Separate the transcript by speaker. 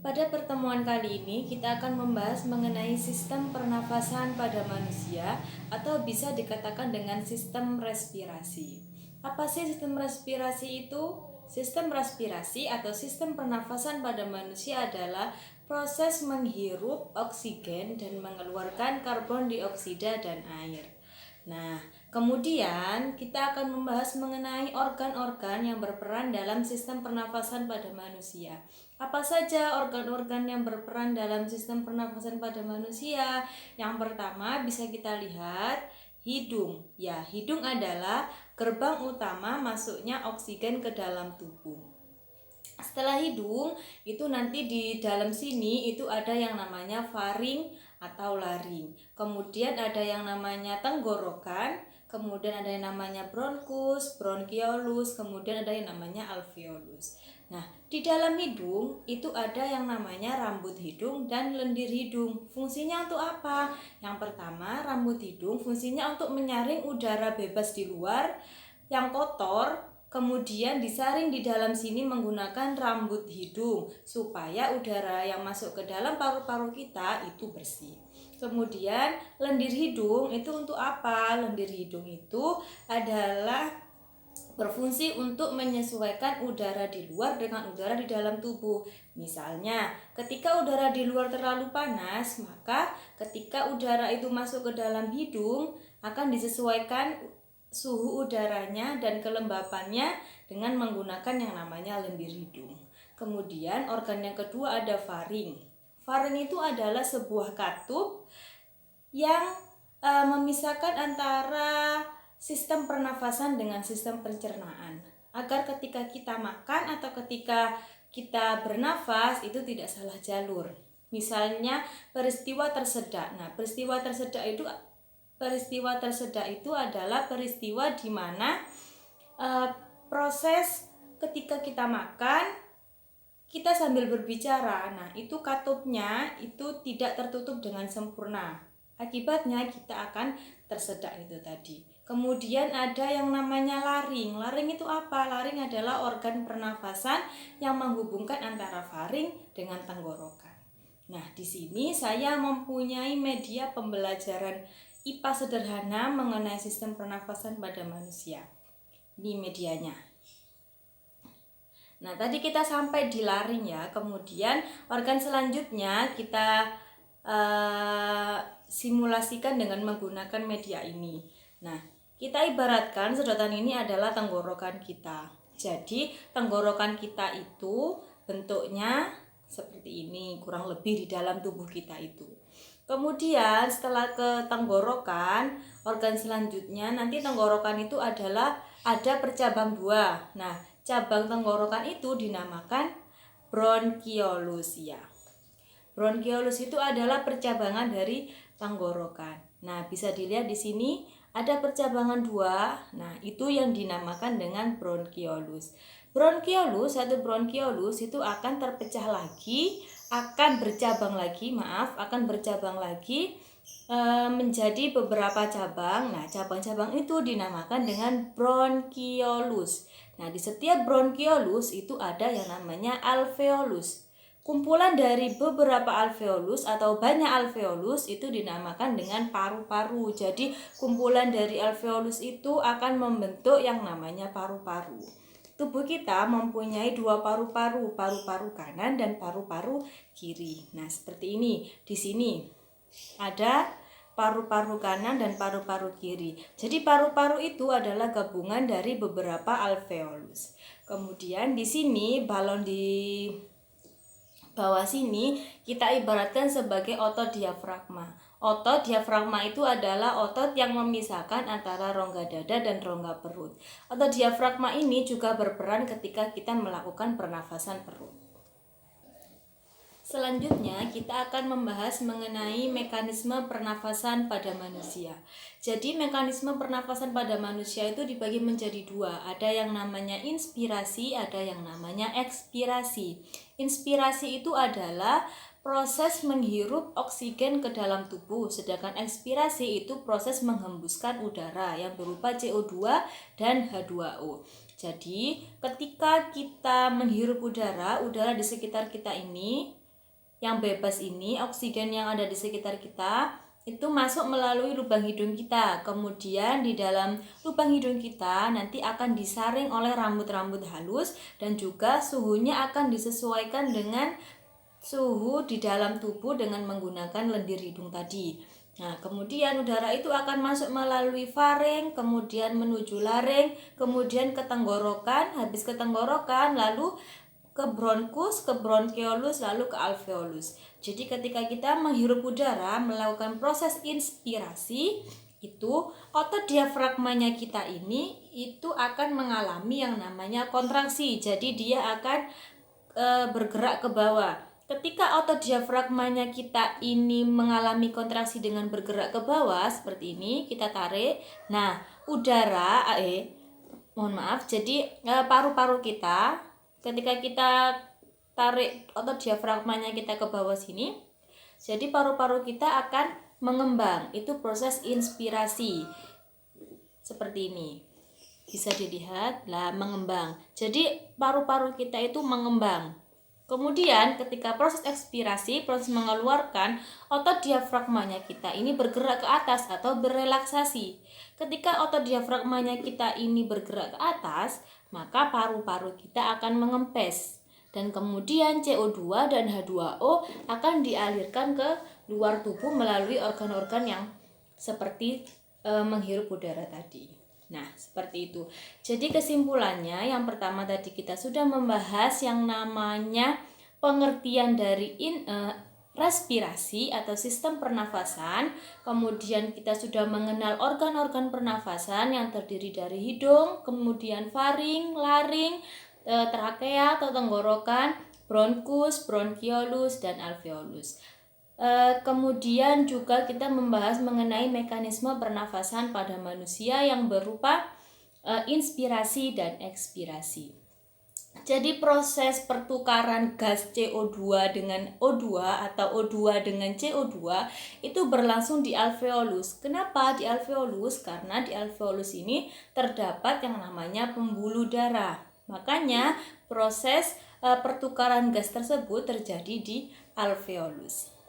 Speaker 1: Pada pertemuan kali ini kita akan membahas mengenai sistem pernafasan pada manusia atau bisa dikatakan dengan sistem respirasi. Apa sih sistem respirasi itu? Sistem respirasi atau sistem pernafasan pada manusia adalah proses menghirup oksigen dan mengeluarkan karbon dioksida dan air. Nah, kemudian kita akan membahas mengenai organ-organ yang berperan dalam sistem pernafasan pada manusia. Apa saja organ-organ yang berperan dalam sistem pernafasan pada manusia? Yang pertama bisa kita lihat hidung. Ya, hidung adalah gerbang utama masuknya oksigen ke dalam tubuh. Setelah hidung, itu nanti di dalam sini itu ada yang namanya faring atau laring. Kemudian ada yang namanya tenggorokan, kemudian ada yang namanya bronkus, bronkiolus, kemudian ada yang namanya alveolus. Nah, di dalam hidung itu ada yang namanya rambut hidung dan lendir hidung. Fungsinya untuk apa? Yang pertama, rambut hidung fungsinya untuk menyaring udara bebas di luar yang kotor, kemudian disaring di dalam sini menggunakan rambut hidung supaya udara yang masuk ke dalam paru-paru kita itu bersih. Kemudian lendir hidung itu untuk apa? Lendir hidung itu adalah berfungsi untuk menyesuaikan udara di luar dengan udara di dalam tubuh. Misalnya, ketika udara di luar terlalu panas, maka ketika udara itu masuk ke dalam hidung akan disesuaikan suhu udaranya dan kelembapannya dengan menggunakan yang namanya lendir hidung. Kemudian organ yang kedua ada faring. Faring itu adalah sebuah katup yang memisahkan antara sistem pernafasan dengan sistem pencernaan, agar ketika kita makan atau ketika kita bernafas itu tidak salah jalur. Misalnya peristiwa tersedak. Nah, peristiwa tersedak itu adalah peristiwa di mana proses ketika kita makan kita sambil berbicara. Nah, itu katupnya itu tidak tertutup dengan sempurna. Akibatnya kita akan tersedak itu tadi. Kemudian ada yang namanya laring. Laring itu apa? Laring adalah organ pernafasan yang menghubungkan antara faring dengan tenggorokan. Nah, di sini saya mempunyai media pembelajaran IPA sederhana mengenai sistem pernafasan pada manusia. Ini medianya. Nah, tadi kita sampai di laring ya. Kemudian organ selanjutnya kita simulasikan dengan menggunakan media ini. Nah, kita ibaratkan sedotan ini adalah tenggorokan kita. Jadi, tenggorokan kita itu bentuknya seperti ini, kurang lebih di dalam tubuh kita itu. Kemudian setelah ke tenggorokan, organ selanjutnya nanti tenggorokan itu adalah ada bercabang dua. Nah, cabang tenggorokan itu dinamakan bronkiolus ya. Bronkiolus itu adalah percabangan dari tenggorokan. Nah, bisa dilihat di sini ada percabangan dua. Nah, itu yang dinamakan dengan bronkiolus. Bronkiolus itu akan terpecah lagi, akan bercabang lagi menjadi beberapa cabang. Nah, cabang-cabang itu dinamakan dengan bronkiolus. Nah, di setiap bronkiolus itu ada yang namanya alveolus. Kumpulan dari beberapa alveolus atau banyak alveolus itu dinamakan dengan paru-paru. Jadi kumpulan dari alveolus itu akan membentuk yang namanya paru-paru. Tubuh kita mempunyai dua paru-paru, paru-paru kanan dan paru-paru kiri. Nah, seperti ini. Di sini ada paru-paru kanan dan paru-paru kiri. Jadi paru-paru itu adalah gabungan dari beberapa alveolus. Kemudian di sini balon di bawah sini kita ibaratkan sebagai otot diafragma. Otot diafragma itu adalah otot yang memisahkan antara rongga dada dan rongga perut. Otot diafragma ini juga berperan ketika kita melakukan pernafasan perut. Selanjutnya kita akan membahas mengenai mekanisme pernafasan pada manusia. Jadi mekanisme pernafasan pada manusia itu dibagi menjadi dua. Ada yang namanya inspirasi, ada yang namanya ekspirasi. Inspirasi itu adalah proses menghirup oksigen ke dalam tubuh, sedangkan ekspirasi itu proses menghembuskan udara yang berupa CO2 dan H2O. Jadi ketika kita menghirup udara di sekitar kita ini yang bebas ini, oksigen yang ada di sekitar kita itu masuk melalui lubang hidung kita. Kemudian di dalam lubang hidung kita nanti akan disaring oleh rambut-rambut halus dan juga suhunya akan disesuaikan dengan suhu di dalam tubuh dengan menggunakan lendir hidung tadi. Nah, kemudian udara itu akan masuk melalui faring, kemudian menuju laring, kemudian ke tenggorokan, habis ke tenggorokan lalu ke bronkus, ke bronkiolus, lalu ke alveolus. Jadi ketika kita menghirup udara, melakukan proses inspirasi, itu otot diafragmanya kita ini itu akan mengalami yang namanya kontraksi. Jadi dia akan bergerak ke bawah. Ketika otot diafragmanya kita ini mengalami kontraksi dengan bergerak ke bawah seperti ini, kita tarik. Nah, udara jadi paru-paru kita ketika kita tarik otot diafragmanya kita ke bawah sini, jadi paru-paru kita akan mengembang. Itu proses inspirasi. Seperti ini. Bisa dilihat, mengembang. Jadi paru-paru kita itu mengembang. Kemudian ketika proses ekspirasi, proses mengeluarkan, otot diafragmanya kita ini bergerak ke atas atau berelaksasi. Ketika otot diafragmanya kita ini bergerak ke atas, maka paru-paru kita akan mengempes. Dan kemudian CO2 dan H2O akan dialirkan ke luar tubuh melalui organ-organ yang seperti menghirup udara tadi. Nah, seperti itu. Jadi kesimpulannya, yang pertama tadi kita sudah membahas yang namanya pengertian dari respirasi atau sistem pernafasan. Kemudian kita sudah mengenal organ-organ pernafasan yang terdiri dari hidung, kemudian faring, laring, trakea atau tenggorokan, bronkus, bronkiolus, dan alveolus. Kemudian juga kita membahas mengenai mekanisme pernafasan pada manusia yang berupa inspirasi dan ekspirasi. Jadi proses pertukaran gas CO2 dengan O2 atau O2 dengan CO2 itu berlangsung di alveolus. Kenapa di alveolus? Karena di alveolus ini terdapat yang namanya pembuluh darah. Makanya proses pertukaran gas tersebut terjadi di alveolus.